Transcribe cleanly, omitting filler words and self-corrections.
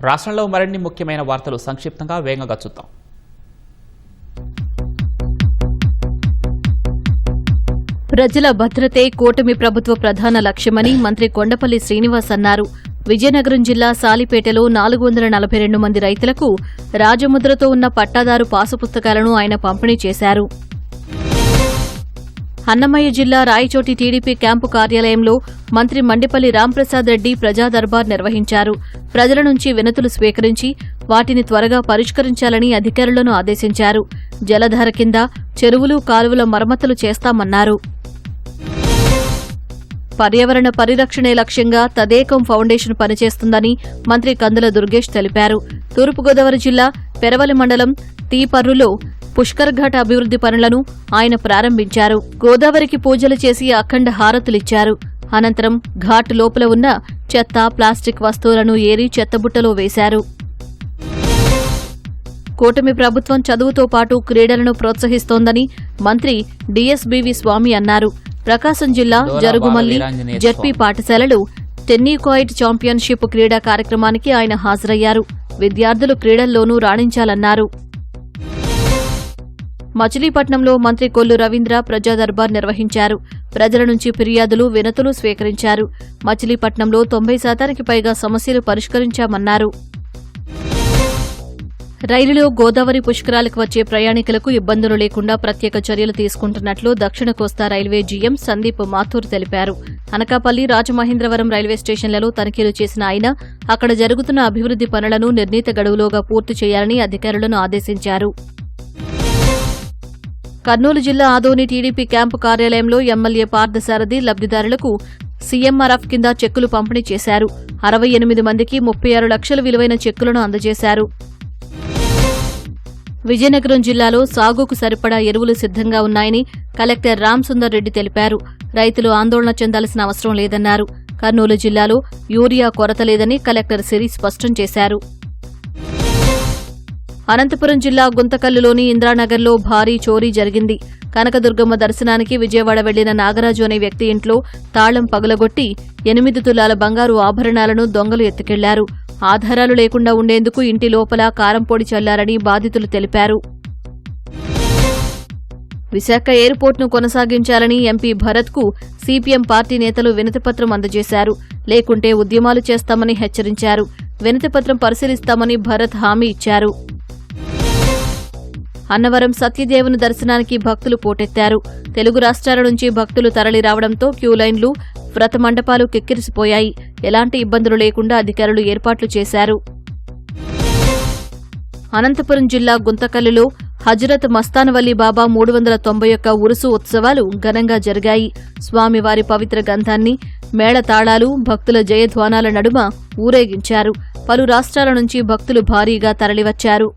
రాష్ట్రంలో మరిన్ని ముఖ్యమైన వార్తలు సంక్షిప్తంగా వేగంగా చూద్దాం. ప్రజల భద్రతే కూటమి ప్రభుత్వ ప్రధాన లక్ష్యమని మంత్రి కొండపల్లి శ్రీనివాస్ అన్నారు. విజయనగరం జిల్లా సాలిపేటలో 442 మంది రైతులకు రాజముద్రతో ఉన్న పట్టాదారు పాసు పుస్తకాలను ఆయన పంపిణీ చేశారు. అన్నమయ్య జిల్లా రాయచోటి టీడీపీ క్యాంపు కార్యాలయంలో మంత్రి మండిపల్లి రాంప్రసాద్ రెడ్డి ప్రజా దర్బార్ నిర్వహించారు. ప్రజల నుంచి వినతులు స్వీకరించి వాటిని త్వరగా పరిష్కరించాలని అధికారులను ఆదేశించారు. జలధార కింద చెరువులు కాలువల మరమ్మతులు చేస్తామన్నారు. పర్యావరణ పరిరక్షణే లక్ష్యంగా తదేకం ఫౌండేషన్ పనిచేస్తుందని మంత్రి కందుల దుర్గేష్ తెలిపారు. తూర్పుగోదావరి జిల్లా పెరవలి మండలం తీపర్రులో పుష్కర్ ఘాట్ అభివృద్ది పనులను ఆయన ప్రారంభించారు. గోదావరికి పూజలు చేసి అఖండ హారతులిచ్చారు. అనంతరం ఘాట్ లోపల ఉన్న చెత్త, ప్లాస్టిక్ వస్తువులను ఏరి చెత్తబుట్టలో వేశారు. కూటమి ప్రభుత్వం చదువుతో పాటు క్రీడలను ప్రోత్సహిస్తోందని మంత్రి డిఎస్బీవి స్వామి అన్నారు. ప్రకాశం జిల్లా జరుగుమల్లి జెడ్పీ పాఠశాలలు టెన్నికాయిడ్ ఛాంపియన్షిప్ క్రీడా కార్యక్రమానికి ఆయన హాజరయ్యారు. విద్యార్థులు క్రీడల్లోనూ రాణించాలన్నారు. మచిలీపట్నంలో మంత్రి కొల్లు రవీంద్ర ప్రజా దర్బార్ నిర్వహించారు. ప్రజల నుంచి ఫిర్యాదులు, వినతులు స్వీకరించారు. మచిలీపట్నంలో 90% పైగా సమస్యలు పరిష్కరించామన్నారు. రైలులో గోదావరి పుష్కరాలకు వచ్చే ప్రయాణికులకు ఇబ్బందులు లేకుండా ప్రత్యేక చర్యలు తీసుకుంటున్నట్లు దక్షిణ కోస్తా రైల్వే జీఎం సందీప్ మాథూర్ తెలిపారు. అనకాపల్లి, రాజమహేంద్రవరం రైల్వే స్టేషన్లలో తనిఖీలు చేసిన ఆయన అక్కడ జరుగుతున్న అభివృద్ది పనులను నిర్ణీత గడువులోగా పూర్తి చేయాలని అధికారులను ఆదేశించారు. కర్నూలు జిల్లా ఆదోని టీడీపీ క్యాంపు కార్యాలయంలో ఎమ్మెల్యే పార్థసారథి లబ్దిదారులకు సీఎంఆర్ఎఫ్ కింద చెక్కులు పంపిణీ చేశారు. 68 మందికి 36 లక్షల విలువైన చెక్కులను అందజేశారు. విజయనగరం జిల్లాలో సాగుకు సరిపడా ఎరువులు సిద్ధంగా ఉన్నాయని కలెక్టర్ రాంసుందర్ రెడ్డి తెలిపారు. రైతులు ఆందోళన చెందాల్సిన అవసరం లేదన్నారు. కర్నూలు జిల్లాలో యూరియా కొరత లేదని కలెక్టర్ సిరి స్పష్టం చేశారు. అనంతపురం జిల్లా గుంతకల్లులోని ఇంద్రానగర్లో భారీ చోరీ జరిగింది. కనకదుర్గమ్మ దర్శనానికి విజయవాడ వెళ్లిన నాగరాజు అనే వ్యక్తి ఇంట్లో తాళం పగలగొట్టి 8 తులాల బంగారు ఆభరణాలను దొంగలు ఎత్తుకెళ్లారు. ఆధారాలు లేకుండా ఉండేందుకు ఇంటి లోపల కారంపొడి చల్లారని బాధితులు తెలిపారు. విశాఖ ఎయిర్పోర్టును కొనసాగించాలని ఎంపీ భరత్కు సిపిఎం పార్టీ నేతలు వినతిపత్రం అందజేశారు. లేకుంటే ఉద్యమాలు చేస్తామని హెచ్చరించారు. వినతిపత్రం పరిశీలిస్తామని భరత్ హామీ ఇచ్చారు. అన్నవరం సత్యదేవుని దర్శనానికి భక్తులు పోటెత్తారు. తెలుగు రాష్ట్రాల నుంచి భక్తులు తరలి రావడంతో క్యూలైన్లు, వ్రత మండపాలు కిక్కిరిసిపోయాయి. ఎలాంటి ఇబ్బందులు లేకుండా అధికారులు ఏర్పాట్లు చేశారు. అనంతపురం జిల్లా గుంతకల్లులో హజరత్ మస్తానవల్లి బాబా 391 ఉరుసు ఉత్సవాలు ఘనంగా జరిగాయి. స్వామివారి పవిత్ర గంధాన్ని మేళతాళాలు, భక్తుల జయధ్వానాల నడుమ ఊరేగించారు. పలు రాష్ట్రాల నుంచి భక్తులు భారీగా తరలివచ్చారు.